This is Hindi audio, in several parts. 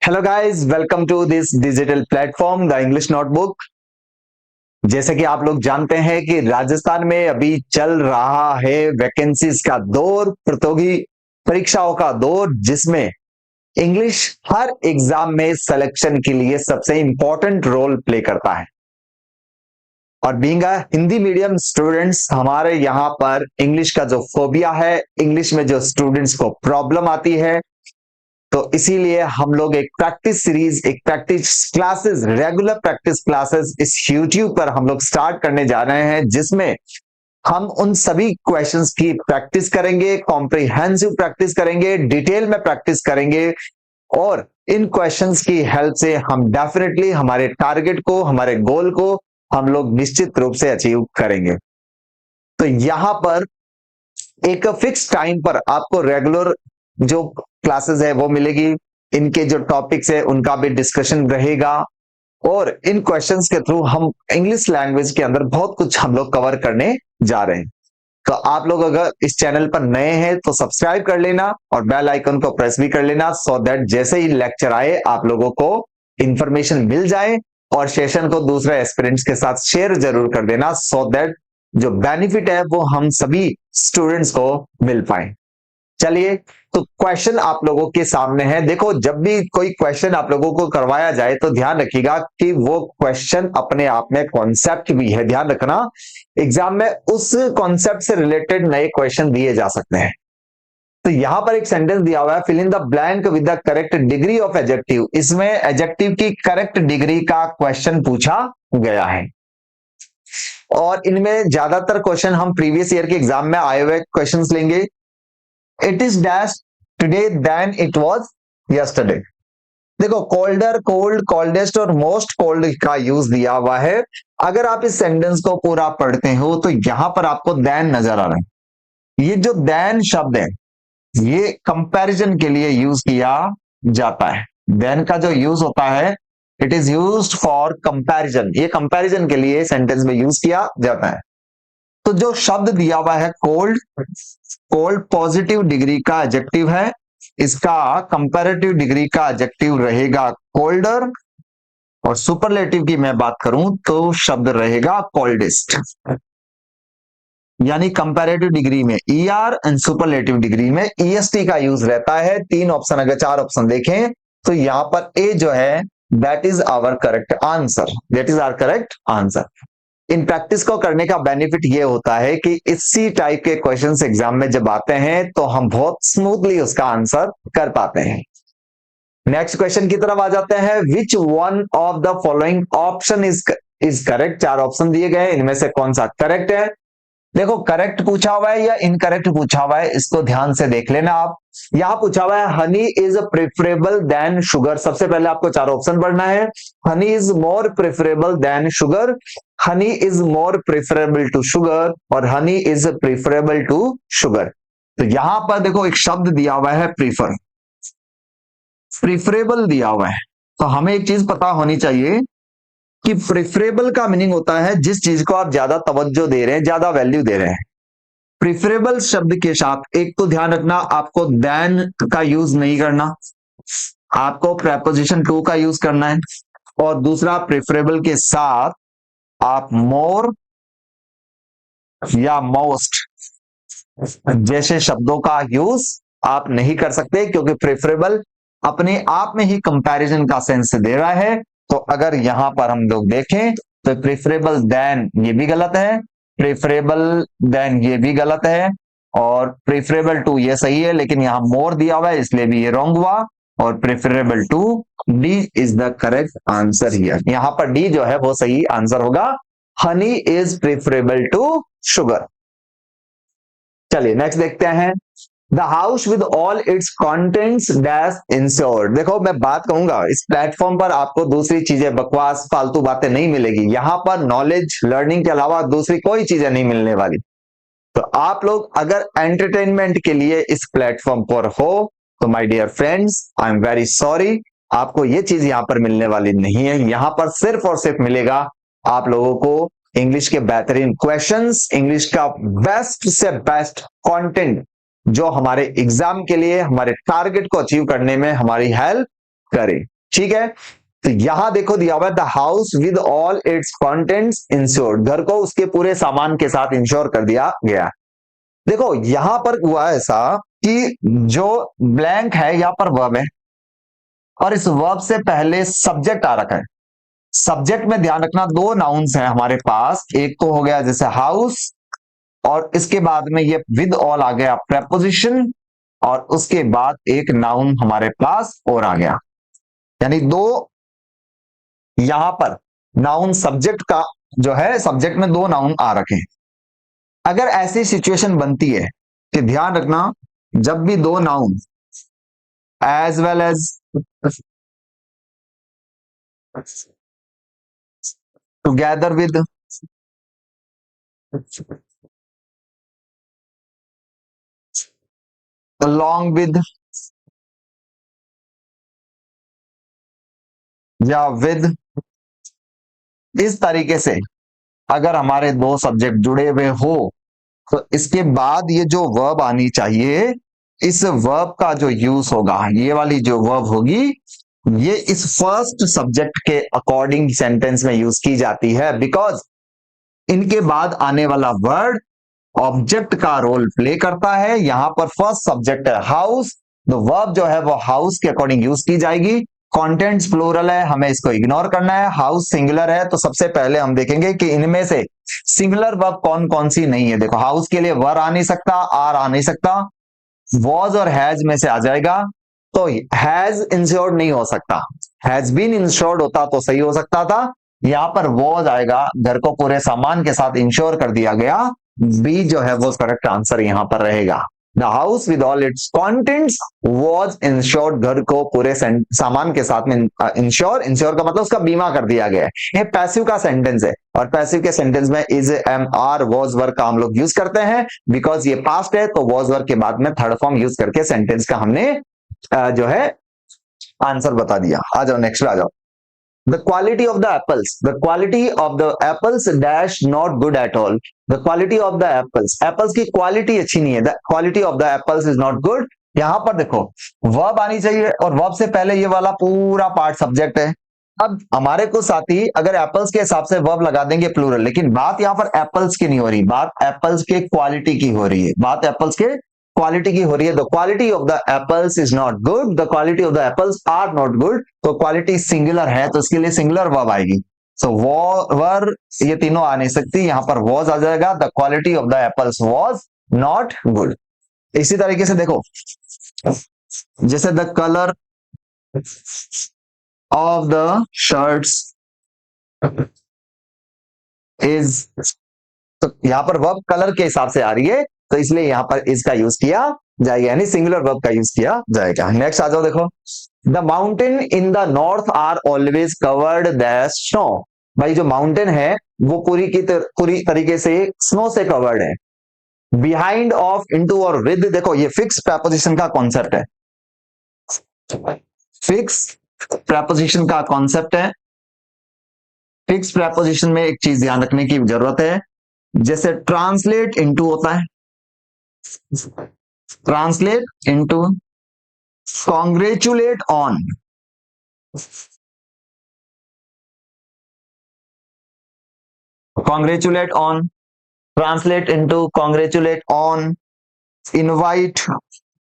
Hello guys, welcome to this digital platform the English notebook. जैसे कि आप लोग जानते हैं कि राजस्थान में अभी चल रहा है वैकेंसीज का दौर, प्रतियोगी परीक्षाओं का दौर, जिसमें इंग्लिश हर एग्जाम में सिलेक्शन के लिए सबसे इंपॉर्टेंट रोल प्ले करता है। और being a Hindi medium students, हमारे यहाँ पर इंग्लिश का जो फोबिया है, इंग्लिश में जो स्टूडेंट्स को प्रॉब्लम आती है, तो इसीलिए हम लोग एक प्रैक्टिस सीरीज, एक practice classes, regular practice classes इस यूट्यूब पर हम लोग स्टार्ट करने जा रहे हैं, जिसमें हम उन सभी क्वेश्चंस की प्रैक्टिस करेंगे, कॉम्प्रिहेंसिव प्रैक्टिस करेंगे, डिटेल में प्रैक्टिस करेंगे। और इन क्वेश्चंस की हेल्प से हम डेफिनेटली हमारे टारगेट को, हमारे गोल को हम लोग निश्चित रूप से अचीव करेंगे। तो यहां पर एक फिक्स टाइम पर आपको रेगुलर जो क्लासेस है वो मिलेगी, इनके जो टॉपिक्स है उनका भी डिस्कशन रहेगा, और इन क्वेश्चंस के थ्रू हम इंग्लिश लैंग्वेज के अंदर बहुत कुछ हम लोग कवर करने जा रहे हैं। तो आप लोग अगर इस चैनल पर नए हैं तो सब्सक्राइब कर लेना और बेल आइकन को प्रेस भी कर लेना, सो दैट जैसे ही लेक्चर आए आप लोगों को इंफॉर्मेशन मिल जाए। और सेशन को दूसरे एस्पिरेंट्स के साथ शेयर जरूर कर देना, सो दैट जो बेनिफिट है वो हम सभी स्टूडेंट्स को मिल पाए। चलिए, तो क्वेश्चन आप लोगों के सामने है। देखो, जब भी कोई क्वेश्चन आप लोगों को करवाया जाए तो ध्यान रखिएगा कि वो क्वेश्चन अपने आप में कॉन्सेप्ट भी है। ध्यान रखना, एग्जाम में उस कॉन्सेप्ट से रिलेटेड नए क्वेश्चन दिए जा सकते हैं। तो यहां पर एक सेंटेंस दिया हुआ है, fill in the blank with the correct degree of adjective. इसमें एडजेक्टिव की करेक्ट डिग्री का क्वेश्चन पूछा गया है, और इनमें ज्यादातर क्वेश्चन हम प्रीवियस ईयर के एग्जाम में आए हुए क्वेश्चंस लेंगे। It is dash today than it was yesterday. देखो, कोल्डर, कोल्ड, कोल्डेस्ट और मोस्ट कोल्ड का यूज दिया हुआ है। अगर आप इस सेंटेंस को पूरा पढ़ते हो तो यहां पर आपको देन नजर आ रहा है। ये जो देन शब्द है ये कंपैरिजन के लिए यूज किया जाता है। देन का जो यूज होता है, it is used for comparison. ये कंपैरिजन के लिए सेंटेंस में यूज किया जाता है। तो जो शब्द दिया हुआ है कोल्ड, कोल्ड पॉजिटिव डिग्री का एडजेक्टिव है, इसका कंपैरेटिव डिग्री का एडजेक्टिव रहेगा कोल्डर, और सुपरलेटिव की मैं बात करूं तो शब्द रहेगा कोल्डेस्ट। यानी कंपैरेटिव डिग्री में ईआर एंड सुपरलेटिव डिग्री में ईएसटी का यूज रहता है। तीन ऑप्शन, अगर चार ऑप्शन देखें तो यहां पर ए जो है that is our correct answer, that is our correct answer. इन प्रैक्टिस को करने का बेनिफिट ये होता है कि इसी टाइप के क्वेश्चंस एग्जाम में जब आते हैं तो हम बहुत स्मूथली उसका आंसर कर पाते हैं। नेक्स्ट क्वेश्चन की तरफ आ जाते हैं। Which one of the following option is correct. चार ऑप्शन दिए गए, इनमें से कौन सा करेक्ट है। देखो, करेक्ट पूछा हुआ है या इनकरेक्ट पूछा हुआ है, इसको ध्यान से देख लेना आप। यहां पूछा हुआ है honey is preferable than sugar. सबसे पहले आपको चार ऑप्शन पढ़ना है। Honey is more preferable than sugar, honey is more preferable to sugar, और honey is preferable to sugar. तो यहां पर देखो एक शब्द दिया हुआ है प्रीफर, प्रेफरेबल दिया हुआ है। तो हमें एक चीज पता होनी चाहिए कि प्रेफरेबल का मीनिंग होता है जिस चीज को आप ज्यादा तवज्जो दे रहे हैं, ज्यादा वैल्यू दे रहे हैं। प्रेफरेबल शब्द के साथ एक तो ध्यान रखना, आपको देन का यूज नहीं करना, आपको प्रेपोजिशन टू का यूज करना है। और दूसरा, प्रेफरेबल के साथ आप मोर या मोस्ट जैसे शब्दों का यूज आप नहीं कर सकते, क्योंकि प्रेफरेबल अपने आप में ही कंपैरिजन का सेंस दे रहा है। तो अगर यहां पर हम लोग देखें तो प्रेफरेबल देन ये भी गलत है, प्रेफरेबल देन ये भी गलत है, और प्रेफरेबल टू ये सही है, लेकिन यहां मोर दिया हुआ है इसलिए भी ये रॉन्ग हुआ। और preferable to, D is the correct answer here. यहां पर डी जो है वो सही आंसर होगा। Honey is preferable to sugar. चलिए नेक्स्ट देखते हैं। The house with all its contents dash insured. देखो, मैं बात कहूंगा इस प्लेटफॉर्म पर आपको दूसरी चीजें, बकवास फालतू बातें नहीं मिलेगी। यहां पर नॉलेज, लर्निंग के अलावा दूसरी कोई चीजें नहीं मिलने वाली। तो आप लोग अगर एंटरटेनमेंट के लिए इस प्लेटफॉर्म पर हो तो my dear friends, I am very sorry, आपको ये चीज यहां पर मिलने वाली नहीं है। यहां पर सिर्फ और सिर्फ मिलेगा आप लोगों को इंग्लिश के बेहतरीन क्वेश्चंस, इंग्लिश का बेस्ट से बेस्ट कंटेंट, जो हमारे एग्जाम के लिए, हमारे टारगेट को अचीव करने में हमारी हेल्प करे। ठीक है, तो यहां देखो दिया हुआ है the house with all it's contents insured, घर को उसके पूरे सामान के साथ इंश्योर कर दिया गया। देखो यहां पर हुआ ऐसा कि जो ब्लैंक है यहां पर वर्ब है और इस वर्ब से पहले सब्जेक्ट आ रखा है। सब्जेक्ट में ध्यान रखना दो नाउन्स हैं हमारे पास, एक तो हो गया जैसे हाउस और इसके बाद में ये विद ऑल आ गया प्रेपोजिशन और उसके बाद एक नाउन हमारे पास और आ गया, यानी दो यहां पर नाउन सब्जेक्ट का जो है, सब्जेक्ट में दो नाउन आ रखे हैं। अगर ऐसी सिचुएशन बनती है कि ध्यान रखना जब भी दो noun as well as together with along with या विद, इस तरीके से अगर हमारे दो सब्जेक्ट जुड़े हुए हो तो इसके बाद ये जो वर्ब आनी चाहिए, इस वर्ब का जो यूज होगा, ये वाली जो वर्ब होगी ये इस फर्स्ट सब्जेक्ट के अकॉर्डिंग सेंटेंस में यूज की जाती है, बिकॉज इनके बाद आने वाला वर्ड ऑब्जेक्ट का रोल प्ले करता है। यहां पर फर्स्ट सब्जेक्ट है हाउस, तो वर्ब जो है वो हाउस के अकॉर्डिंग यूज की जाएगी। कंटेंट्स प्लूरल है, हमें इसको इग्नोर करना है। हाउस सिंगुलर है, तो सबसे पहले हम देखेंगे कि इनमें से सिंगुलर वर्ब कौन कौन सी नहीं है। देखो हाउस के लिए वर आ नहीं सकता, आर आ नहीं सकता, वॉज और हैज में से आ जाएगा, तो हैज इंश्योर्ड नहीं हो सकता। हैज बीन इंश्योर्ड होता तो सही हो सकता था, यहां पर वॉज आएगा, घर को पूरे सामान के साथ इंश्योर कर दिया गया। बी जो है वो करेक्ट आंसर यहां पर रहेगा। The house with all its contents was insured, घर को पूरे सामान के साथ में इंश्योर, इंश्योर का मतलब उसका बीमा कर दिया गया है। ये पैसिव का सेंटेंस है और पैसिव के सेंटेंस में is, am, are, was work का हम लोग यूज करते हैं, बिकॉज ये पास्ट है तो वॉज वर्क के बाद में थर्ड फॉर्म यूज करके सेंटेंस का हमने जो है आंसर बता दिया। आ जाओ नेक्स्ट आ जाओ। The quality of the apples. The quality of the apples dash not good at all. The quality of the apples. Apples की क्वालिटी अच्छी नहीं है. The quality of the apples is not good. यहां पर देखो वर्ब आनी चाहिए और वर्ब से पहले ये वाला पूरा पार्ट सब्जेक्ट है। अब हमारे को साथी अगर एप्पल्स के हिसाब से वर्ब लगा देंगे प्लूरल, लेकिन बात यहाँ पर एप्पल्स की नहीं हो रही, बात एप्पल्स के क्वालिटी की हो रही है, बात एप्पल्स के क्वालिटी की हो रही है। The quality of the apples is not good, the quality of the apples are not good, तो क्वालिटी सिंगुलर है तो इसके लिए सिंगुलर वर्ब आएगी। सो वर ये तीनों आ नहीं सकती, यहां पर वॉज आ जाएगा। The quality of the apples was not good. इसी तरीके से देखो जैसे the colour of the shirts is, तो यहां पर वर्ब कलर के हिसाब से आ रही है तो इसलिए यहां पर इसका यूज किया जाएगा, यानी सिंगुलर वर्ब का यूज किया जाएगा। नेक्स्ट आ जाओ देखो, the mountain in the north are always covered the snow. भाई जो माउंटेन है वो पूरी तरीके से स्नो से कवर्ड है। बिहाइंड, ऑफ, इनटू और विद, देखो ये फिक्स प्रेपोजिशन का कॉन्सेप्ट है, फिक्स प्रेपोजिशन का कॉन्सेप्ट है। फिक्स प्रेपोजिशन में एक चीज ध्यान रखने की जरूरत है, जैसे ट्रांसलेट इनटू होता है, translate into, congratulate on, congratulate on, translate into, congratulate on, invite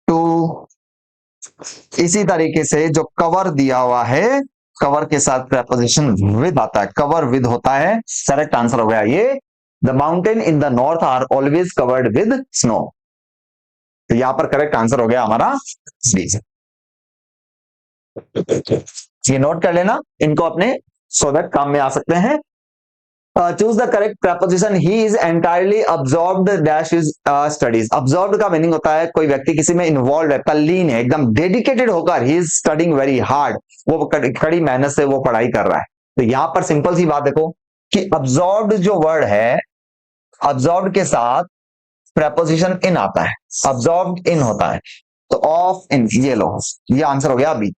to. इसी तरीके से जो कवर दिया हुआ है, कवर के साथ प्रेपोजिशन विद आता है, कवर विद होता है, करेक्ट आंसर हो गया ये। The mountain in the north are always covered with snow, तो यहां पर करेक्ट आंसर हो गया हमारा डी। ये नोट कर लेना इनको अपने, सो दैट काम में आ सकते हैं। Choose the correct preposition, he is entirely absorbed dash is studies. Absorbed का मीनिंग होता है कोई व्यक्ति किसी में इन्वॉल्व है, तल्लीन है, एकदम डेडिकेटेड होकर, he is studying very hard, वो कड़ी मेहनत से वो पढ़ाई कर रहा है। तो यहां पर सिंपल सी बात देखो कि अब्सॉर्ब्ड जो वर्ड है, अब्सॉर्ब्ड के साथ प्रपोजिशन इन आता है, अब्सॉर्ब्ड इन होता है, तो ऑफ इन, ये लो, ये आंसर हो गया अभी।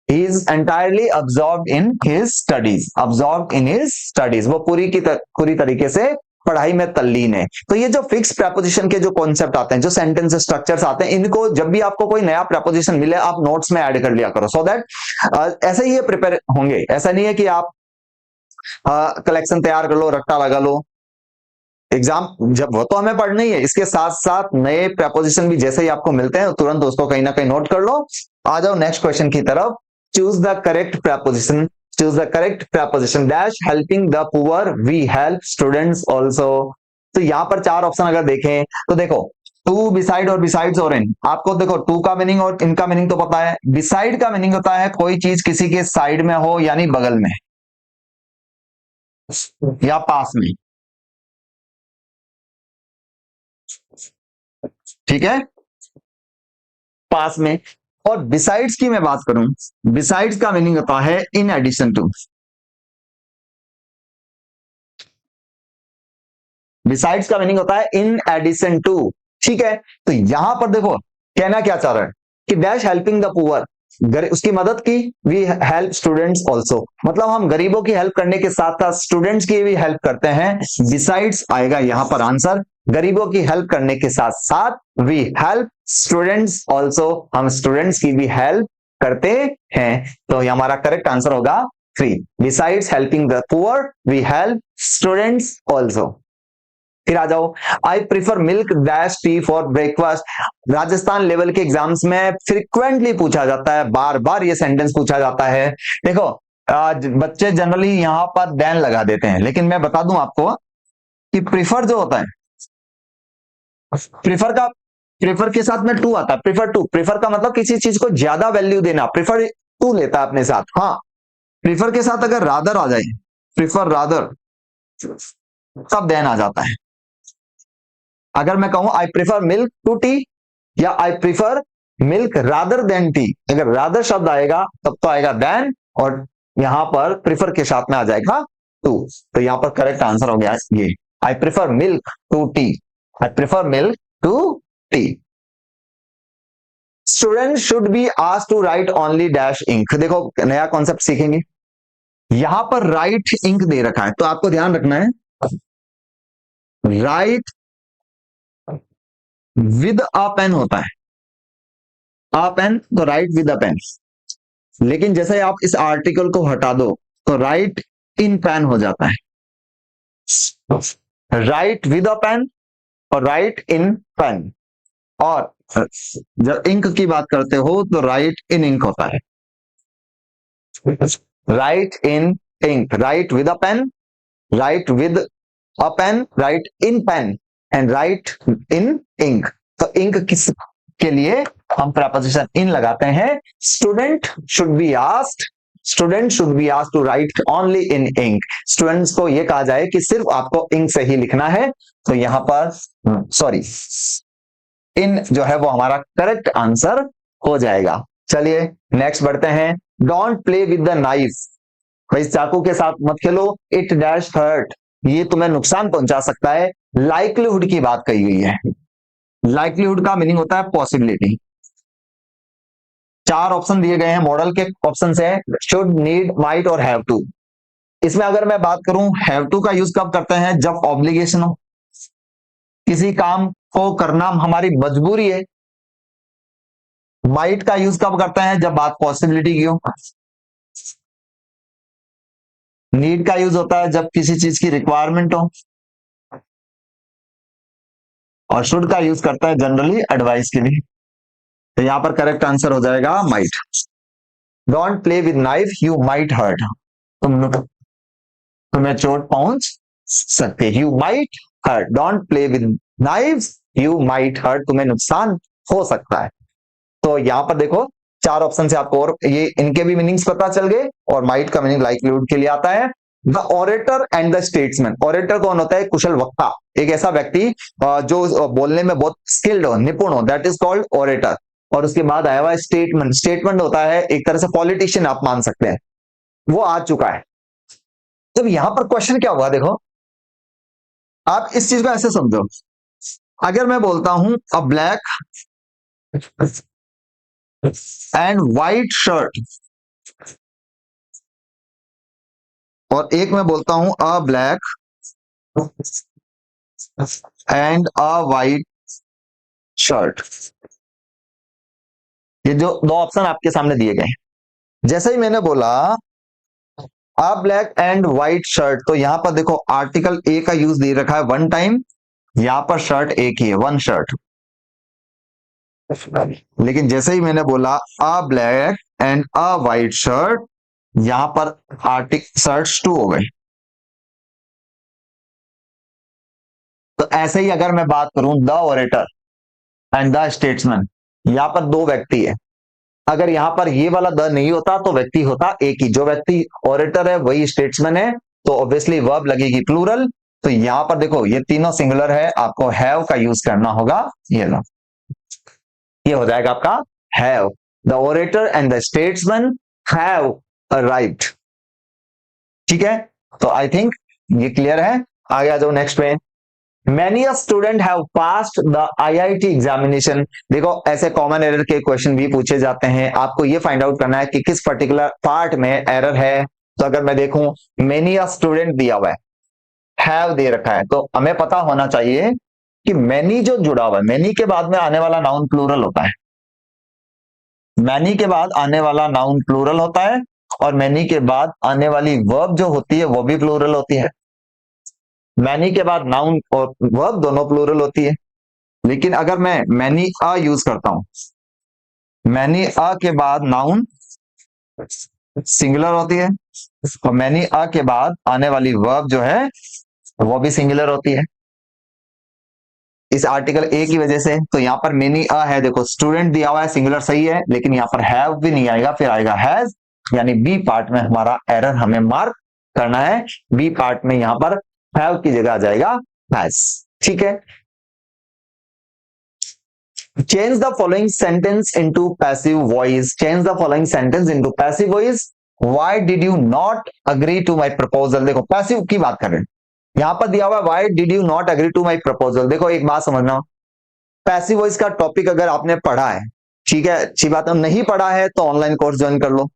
He is entirely absorbed in his studies. Absorbed in his studies. वो पूरी तरीके से पढ़ाई में तल्लीन है। तो ये जो फिक्स प्रेपोजिशन के जो कॉन्सेप्ट आते हैं, जो सेंटेंस स्ट्रक्चर्स आते हैं, इनको जब भी आपको कोई नया प्रेपोजिशन मिले आप नोट्स में ऐड कर लिया करो, सो दैट ऐसे ही ये प्रिपेयर होंगे। ऐसा नहीं है कि आप कलेक्शन तैयार कर लो, रट्टा लगा लो, एग्जाम जब वो तो हमें पढ़ना ही है, इसके साथ साथ नए प्रेपोजिशन भी जैसे ही आपको मिलते हैं तुरंत दोस्तों कहीं ना कहीं नोट कर लो। आ जाओ नेक्स्ट क्वेश्चन की तरफ। Choose the correct preposition, choose the correct preposition dash helping the poor we help students also. तो यहां पर चार ऑप्शन अगर देखें तो देखो, टू, बिसाइड और बिसाइड्स और इन। आपको देखो टू का मीनिंग और इनका मीनिंग तो पता है। बिसाइड का मीनिंग होता है कोई चीज किसी के साइड में हो, यानी बगल में या पास में, ठीक है, पास में। और बिसाइड्स की मैं बात करूं, बिसाइड्स का मीनिंग होता है इन एडिशन टू। बिसाइड्स का मीनिंग होता है इन एडिशन टू, ठीक है। तो यहां पर देखो कहना क्या चाह रहा है कि डैश हेल्पिंग द पुअर, उसकी मदद की, वी हेल्प स्टूडेंट्स ऑल्सो, मतलब हम गरीबों की हेल्प करने के साथ साथ स्टूडेंट्स की भी हेल्प करते हैं। बिसाइड्स आएगा यहां पर आंसर, गरीबों की हेल्प करने के साथ साथ वी हेल्प स्टूडेंट्स ऑल्सो, हम स्टूडेंट्स की भी हेल्प करते हैं। तो ये हमारा करेक्ट आंसर होगा 3। Besides helping the poor we help students also. फिर आ जाओ, I prefer milk dash tea for breakfast. Rajasthan level के एग्जाम्स में फ्रिक्वेंटली पूछा जाता है, बार बार ये सेंटेंस पूछा जाता है। देखो बच्चे जनरली यहां पर देन लगा देते हैं, लेकिन मैं बता दूं आपको कि प्रीफर जो होता है, प्रीफर का, प्रीफर के साथ में टू आता है, प्रीफर टू। प्रीफर का मतलब किसी चीज को ज्यादा वैल्यू देना, प्रीफर टू लेता है अपने साथ। हाँ, प्रीफर के साथ अगर रादर आ जाए, प्रीफर रादर, तब देन आ जाता है। अगर मैं कहूं I prefer milk to tea या I prefer milk rather than tea, अगर रादर शब्द आएगा तब तो आएगा देन, और यहां पर प्रीफर के साथ में आ जाएगा टू। तो यहां पर करेक्ट आंसर हो गया ये, I prefer milk to tea, I prefer milk to tea. Student should be asked to write only dash ink. देखो नया कॉन्सेप्ट सीखेंगे, यहां पर राइट इंक दे रखा है, तो आपको ध्यान रखना है राइट विद अ पेन होता है, अ पेन तो राइट विद अ पेन। लेकिन जैसे आप इस आर्टिकल को हटा दो तो राइट इन पेन हो जाता है, राइट विद अ पेन और राइट इन पेन। और जब इंक की बात करते हो तो राइट इन इंक होता है, write in ink, write with a pen, write with a pen, write in pen and write in ink. तो इंक किस के लिए हम प्रपोजिशन इन लगाते हैं, student should be asked, student should be asked to write only in ink. Students को यह कहा जाए कि सिर्फ आपको इंक से ही लिखना है। तो यहां पर सॉरी, इन जो है वो हमारा करेक्ट आंसर हो जाएगा। चलिए नेक्स्ट बढ़ते हैं। Don't play with the knife, भाई चाकू के साथ मत खेलो, इट डैश हर्ट, ये तुम्हें नुकसान पहुंचा सकता है। लाइक्लीहुड की बात कही गई है, लाइक्लीहुड का मीनिंग होता है पॉसिबिलिटी। चार ऑप्शन दिए गए हैं, मॉडल के ऑप्शन है शुड, नीड, माइट और हैव टू। इसमें अगर मैं बात करूं, हैव टू का यूज कब करते हैं, जब ऑब्लिगेशन हो, किसी काम को करना हमारी मजबूरी है। माइट का यूज कब करते हैं, जब बात पॉसिबिलिटी की हो। नीड का यूज होता है जब किसी चीज की रिक्वायरमेंट हो, और शुड का यूज करता है जनरली एडवाइस के लिए। तो यहां पर करेक्ट आंसर हो जाएगा might. Don't play with knife you might hurt, तुम्हें चोट पहुंच सकते, you might hurt, don't play with knife you might hurt, तुम्हें नुकसान हो सकता है। तो यहां पर देखो चार ऑप्शन से आपको, और ये इनके भी मीनिंग्स पता चल गए, और माइट का मीनिंग लाइक्लीहुड के लिए आता है। The orator and the statesman, orator कौन होता है, कुशल वक्ता, एक ऐसा व्यक्ति जो बोलने में बहुत स्किल्ड हो, निपुण हो, दैट इज कॉल्ड ऑरेटर। और उसके बाद आया हुआ स्टेटमेंट, स्टेटमेंट होता है एक तरह से पॉलिटिशियन आप मान सकते हैं, वो आ चुका है। जब यहां पर क्वेश्चन क्या हुआ, देखो आप इस चीज को ऐसे समझो, अगर मैं बोलता हूं अ ब्लैक एंड व्हाइट शर्ट, और एक मैं बोलता हूं अ black and a white shirt. ये जो दो ऑप्शन आपके सामने दिए गए हैं, जैसे ही मैंने बोला अ ब्लैक एंड व्हाइट शर्ट, तो यहां पर देखो आर्टिकल ए का यूज दे रखा है वन टाइम, यहां पर शर्ट एक ही है, वन शर्ट। लेकिन जैसे ही मैंने बोला अ black and a white shirt, यहां पर आर्टिक शर्ट्स टू हो गए। तो ऐसे ही अगर मैं बात करूं the orator and the statesman, यहां पर दो व्यक्ति है, अगर यहां पर ये वाला द नहीं होता तो व्यक्ति होता एक ही, जो व्यक्ति ओरेटर है वही स्टेट्समैन है, तो ऑब्वियसली वर्ब लगेगी प्लूरल। तो यहां पर देखो ये तीनों सिंगुलर है, आपको हैव का यूज करना होगा। ये लो, ये हो जाएगा आपका have. The orator and the statesman have arrived. ठीक है, तो आई थिंक ये क्लियर है। आगे आ जाओ नेक्स्ट पे। Many a student have passed the IIT examination. देखो ऐसे कॉमन एरर के क्वेश्चन भी पूछे जाते हैं, आपको ये फाइंड आउट करना है कि किस पर्टिकुलर पार्ट में एरर है। तो अगर मैं देखूं मैनी अ स्टूडेंट दिया हुआ है, हैव दे रखा है, तो हमें पता होना चाहिए कि मैनी जो जुड़ा हुआ है, मैनी के बाद में आने वाला नाउन प्लूरल होता है, मैनी के बाद आने वाला नाउन प्लूरल होता है, और मैनी के बाद आने वाली वर्ब जो होती है वो भी प्लूरल होती है। मैनी के बाद नाउन और वर्ब दोनों प्लूरल होती है। लेकिन अगर मैं मैनी अ यूज करता हूं, मैनी अ के बाद नाउन सिंगुलर होती है, और मैनी अ के बाद आने वाली वर्ब जो है वो भी सिंगुलर होती है, इस आर्टिकल ए की वजह से। तो यहाँ पर मेनी अ है, देखो स्टूडेंट दिया हुआ है सिंगुलर सही है, लेकिन यहाँ पर हैव भी नहीं आएगा, फिर आएगा हैज, यानी बी पार्ट में हमारा एरर हमें मार्क करना है। बी पार्ट में यहाँ पर हैव की जगह आ जाएगा हैज। ठीक है, change the following sentence into passive voice, change the following sentence into passive voice। why did you not agree to my proposal। देखो पैसिव की बात कर रहे हैं, यहां पर दिया हुआ है why did you not agree to my proposal। देखो एक बात समझना, पैसिव वॉइस का टॉपिक अगर आपने पढ़ा है, ठीक है, अच्छी बात है, नहीं पढ़ा है तो ऑनलाइन कोर्स ज्वाइन कर लो।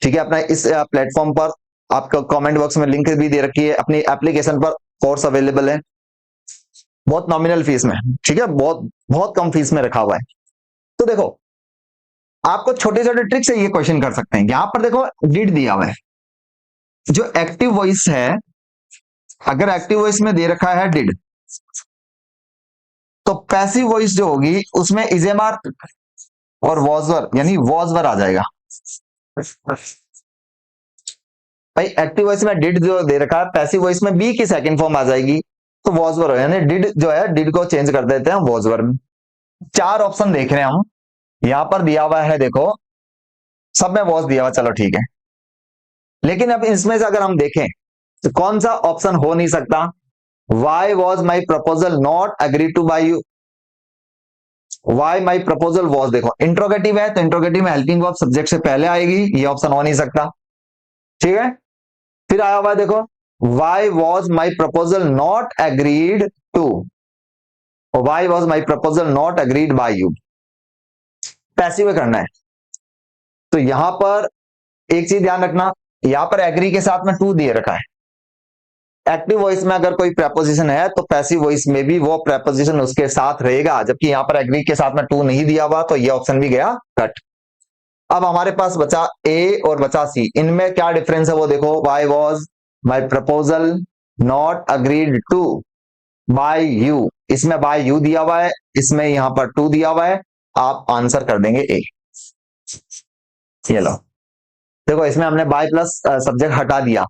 ठीक है, अपना इस प्लेटफॉर्म पर आपका कमेंट बॉक्स में लिंक भी दे रखी है, अपनी एप्लीकेशन पर कोर्स अवेलेबल है, बहुत नॉमिनल फीस में। ठीक है, बहुत बहुत कम फीस में रखा हुआ है। तो देखो आपको छोटे छोटे ट्रिक से ये क्वेश्चन कर सकते हैं। यहां पर देखो डिड दिया हुआ है, जो एक्टिव वॉइस है, अगर एक्टिव वॉइस में दे रखा है डिड, तो पैसिव वॉइस जो होगी उसमें इजेमार और वॉजवर यानी वॉजवर आ जाएगा। भाई एक्टिव वॉइस में डिड जो दे रखा है, पैसिव वॉइस में बी की सेकंड फॉर्म आ जाएगी, तो वॉजवर हो, यानी डिड जो है डिड को चेंज कर देते हैं वॉजवर में। चार ऑप्शन देख रहे हैं हम, यहां पर दिया हुआ है देखो, सब में वॉज दिया हुआ, चलो ठीक है, लेकिन अब इसमें से अगर हम देखें तो कौन सा ऑप्शन हो नहीं सकता। Why was my proposal not agree to by you, why my proposal was, देखो इंट्रोगेटिव है तो इंट्रोगेटिव में हेल्पिंग वर्ब सब्जेक्ट से पहले आएगी, ये ऑप्शन हो नहीं सकता। ठीक है, फिर आया हुआ देखो why was my proposal not agreed to, why was my proposal not agreed by you, passive करना है। तो यहां पर एक चीज ध्यान रखना, यहां पर एग्री के साथ में टू दिए रखा है, एक्टिव वॉइस में अगर कोई प्रेपोजिशन है तो पैसिव वॉइस में भी वो प्रेपोजिशन उसके साथ रहेगा, जबकि यहां पर एग्री के साथ में टू नहीं दिया हुआ, तो ये ऑप्शन भी गया कट। अब हमारे पास बचा ए और बचा सी, इनमें क्या डिफरेंस है वो देखो, why was my proposal not agreed to by you, इसमें बाय यू दिया हुआ है, इसमें यहां पर टू दिया हुआ है, आप आंसर कर देंगे ए। ये लो देखो, इसमें हमने बाय प्लस सब्जेक्ट हटा दिया।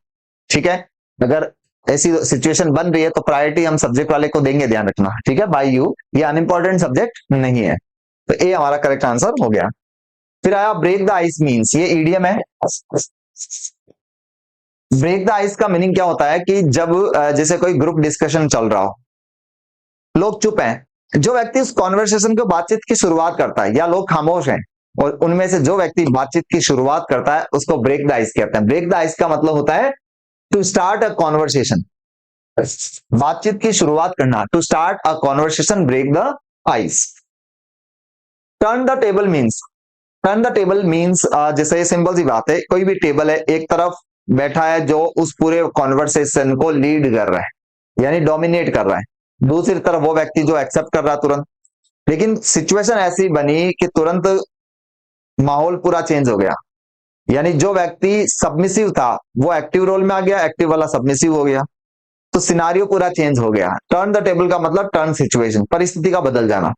ठीक है, अगर ऐसी सिचुएशन बन रही है तो प्रायोरिटी हम सब्जेक्ट वाले को देंगे, ध्यान रखना। ठीक है, बाय यू ये अनइंपॉर्टेंट सब्जेक्ट नहीं है, तो ए हमारा करेक्ट आंसर हो गया। फिर आया ब्रेक द आइस मीन्स, ये ईडियम है। ब्रेक द आइस का मीनिंग क्या होता है कि जब जैसे कोई ग्रुप डिस्कशन चल रहा हो, लोग चुप हैं, जो व्यक्ति उस कॉन्वर्सेशन को बातचीत की शुरुआत करता है, या लोग खामोश हैं, और उनमें से जो व्यक्ति बातचीत की शुरुआत करता है उसको ब्रेक द आइस कहते हैं। ब्रेक द आइस का मतलब होता है टू स्टार्ट अ कॉन्वर्सेशन, बातचीत की शुरुआत करना, to start a conversation, break the ice. Turn the table means, turn the table means जैसे सिंपल सी बात है, कोई भी टेबल है, एक तरफ बैठा है जो उस पूरे कॉन्वर्सेशन को लीड कर रहा है, यानी डोमिनेट कर रहा है, दूसरी तरफ वो व्यक्ति जो एक्सेप्ट कर रहा तुरंत, लेकिन सिचुएशन ऐसी बनी कि तुरंत माहौल पूरा चेंज हो गया। यानी जो व्यक्ति सबमिसिव था वो एक्टिव रोल में आ गया, एक्टिव वाला सबमिसिव हो गया, तो सिनारियो पूरा चेंज हो गया। टर्न द टेबल का मतलब टर्न सिचुएशन, परिस्थिति का बदल जाना।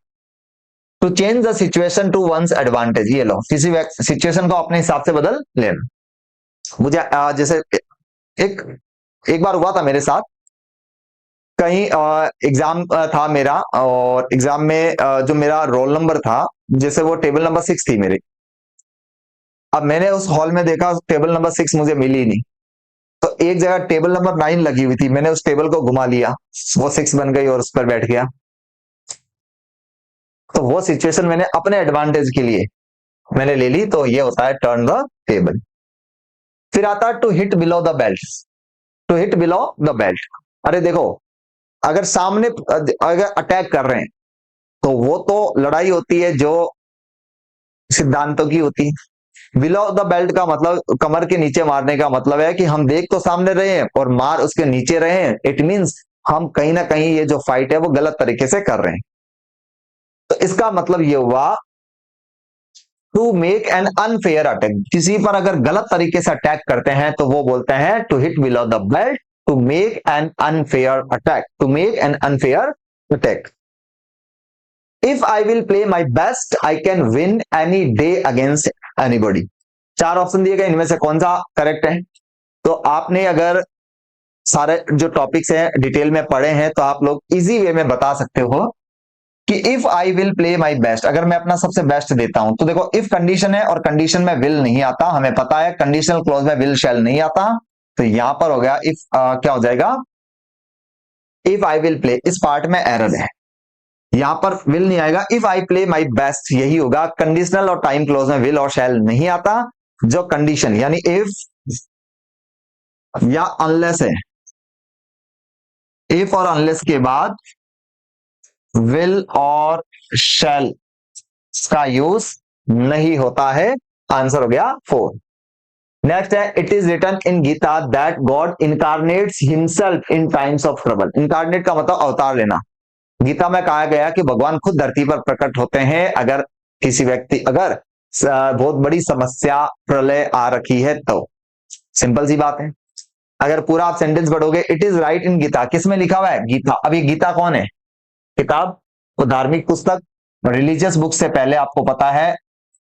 To change the situation to one's advantage, ये लो किसी सिचुएशन को अपने हिसाब से बदल लेना। मुझे जैसे एक एक बार हुआ था मेरे साथ, कहीं एग्जाम था मेरा, और एग्जाम में जो मेरा रोल नंबर था, जैसे वो टेबल नंबर 6 थी मेरी। अब मैंने उस हॉल में देखा टेबल नंबर 6 मुझे मिली नहीं, तो एक जगह टेबल नंबर 9 लगी हुई थी, मैंने उस टेबल को घुमा लिया, वो 6 बन गई और उस पर बैठ गया। तो वो सिचुएशन मैंने अपने एडवांटेज के लिए मैंने ले ली, तो ये होता है टर्न द टेबल। फिर आता है to hit below the belt. To hit below the belt, अरे देखो, अगर सामने अगर अटैक कर रहे हैं तो वो तो लड़ाई होती है जो सिद्धांतों की होती है। बिलो द बेल्ट का मतलब कमर के नीचे मारने का मतलब है कि हम देख तो सामने रहे हैं और मार उसके नीचे रहे हैं, इट मींस हम कहीं ना कहीं ये जो फाइट है वो गलत तरीके से कर रहे हैं। तो इसका मतलब ये हुआ to make an unfair attack, किसी पर अगर गलत तरीके से अटैक करते हैं तो वो बोलते हैं to hit below the belt, to make an unfair attack, to make an unfair attack. If I will play my best I can win any day against anybody. 4 option दिए गए, इनमें से कौन सा करेक्ट है? तो आपने अगर सारे जो टॉपिक्स हैं डिटेल में पढ़े हैं तो आप लोग इजी वे में बता सकते हो कि if I will play my best, अगर मैं अपना सबसे बेस्ट देता हूं, तो देखो इफ कंडीशन है और कंडीशन में विल नहीं आता, हमें पता है कंडीशनल क्लॉज में विल शैल नहीं आता, तो यहां पर हो गया इफ क्या हो जाएगा, इफ आई विल प्ले, इस पार्ट में एरर है, यहां पर विल नहीं आएगा, if I play my best यही होगा। कंडीशनल और टाइम क्लोज में विल और शैल नहीं आता, जो कंडीशन यानी इफ या अनलेस है, इफ और अनलेस के बाद विल और शैल का यूज नहीं होता है। आंसर हो गया 4। नेक्स्ट है it is written in Gita that God incarnates himself in times of trouble. Incarnate का मतलब अवतार लेना। गीता में कहा गया कि भगवान खुद धरती पर प्रकट होते हैं अगर किसी व्यक्ति, अगर बहुत बड़ी समस्या प्रलय आ रखी है तो। सिंपल सी बात है। अगर पूरा आप सेंटेंस पढ़ोगे, इट इज राइट इन गीता, किस में लिखा हुआ है? गीता। अब ये गीता कौन है? किताब, वो धार्मिक पुस्तक, रिलीजियस बुक से पहले आपको पता है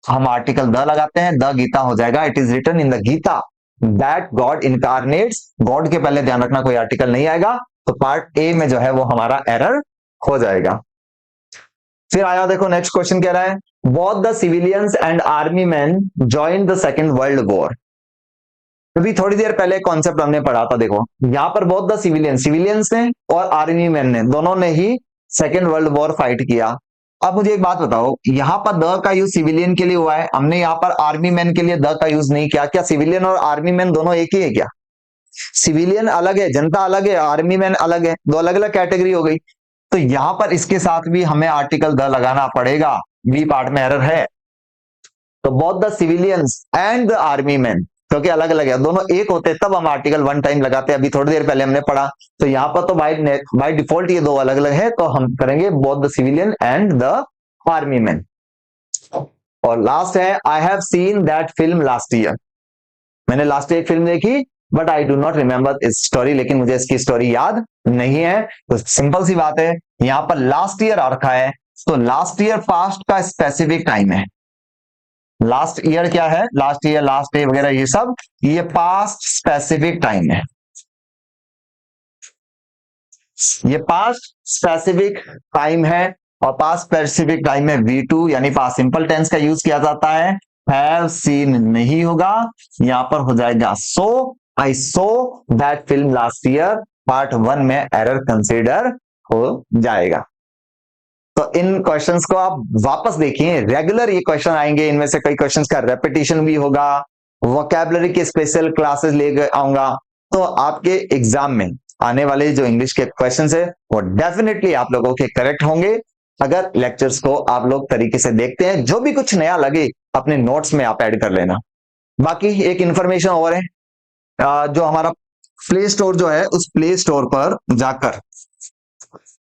हम आर्टिकल द लगाते हैं, द गीता हो जाएगा। It is written in the Gita that God incarnates, God के पहले ध्यान रखना कोई आर्टिकल नहीं आएगा, तो पार्ट ए में जो है वो हमारा एरर हो जाएगा। फिर आया देखो नेक्स्ट क्वेश्चन कह रहा है both the civilians and army man join the second world war. अभी थोड़ी देर पहले कॉन्सेप्ट हमने पढ़ा था, देखो यहां पर बोथ द सिविलियंस ने और आर्मी मैन ने, दोनों ने ही सेकेंड वर्ल्ड वॉर फाइट किया। अब मुझे एक बात बताओ, यहां पर द का यूज सिविलियन के लिए हुआ है, हमने यहां पर आर्मी मैन के लिए द का यूज नहीं किया। क्या सिविलियन और आर्मी मैन दोनों एक ही है क्या? सिविलियन अलग है, जनता अलग है, आर्मी मैन अलग है, दो अलग अलग कैटेगरी हो गई। तो यहां पर इसके साथ भी हमें आर्टिकल द लगाना पड़ेगा, बी पार्ट में एरर है। तो both the civilians and the army man, क्योंकि अलग अलग है, दोनों एक होते तब हम आर्टिकल वन टाइम लगाते हैं, अभी थोड़ी देर पहले हमने पढ़ा। तो यहां पर तो बाय डिफॉल्ट ये दो अलग अलग है, तो हम करेंगे both the civilian and the army man. और लास्ट है I have seen that film last year. मैंने लास्ट ईयर एक फिल्म देखी but I do not remember इस स्टोरी, लेकिन मुझे इसकी स्टोरी याद नहीं है। तो सिंपल सी बात है, यहां पर लास्ट ईयर आ रखा है, तो लास्ट ईयर पास्ट का स्पेसिफिक टाइम है। लास्ट ईयर क्या है? लास्ट ईयर, लास्ट डे वगैरह ये सब, ये पास्ट स्पेसिफिक टाइम है। ये पास्ट स्पेसिफिक टाइम है, और पास्ट स्पेसिफिक टाइम में V2 यानी पास्ट सिंपल टेंस का यूज किया जाता है। हैव सीन नहीं होगा, यहां पर हो जाएगा saw. I saw that film last year, part 1 में एरर कंसीडर हो जाएगा। तो इन क्वेश्चंस को आप वापस देखिए, रेगुलर ये क्वेश्चन आएंगे, इनमें से कई क्वेश्चंस का रेपिटेशन भी होगा, वोकैबुलरी के स्पेशल क्लासेस लेकर आऊंगा। तो आपके एग्जाम में आने वाले जो इंग्लिश के क्वेश्चंस है वो डेफिनेटली आप लोगों के करेक्ट होंगे, अगर लेक्चर्स को आप लोग तरीके से देखते हैं। जो भी कुछ नया लगे अपने नोट्स में आप ऐड कर लेना। बाकी एक इंफॉर्मेशन और है, जो हमारा प्ले स्टोर जो है, उस प्ले स्टोर पर जाकर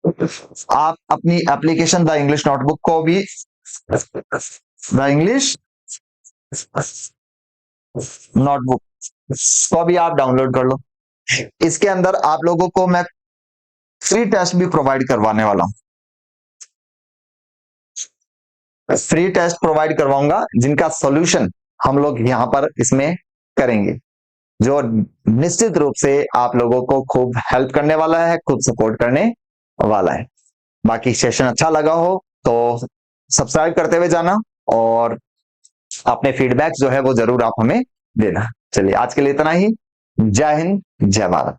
आप अपनी एप्लीकेशन द इंग्लिश नोटबुक को भी, द इंग्लिश नोटबुक को भी आप डाउनलोड कर लो। इसके अंदर आप लोगों को मैं फ्री टेस्ट भी प्रोवाइड करवाने वाला हूं, फ्री टेस्ट प्रोवाइड करवाऊंगा जिनका सॉल्यूशन हम लोग यहां पर इसमें करेंगे, जो निश्चित रूप से आप लोगों को खूब हेल्प करने वाला है, खूब सपोर्ट करने वाला है। बाकी सेशन अच्छा लगा हो तो सब्सक्राइब करते हुए जाना और अपने फीडबैक जो है वो जरूर आप हमें देना। चलिए आज के लिए इतना ही। जय हिंद, जय भारत।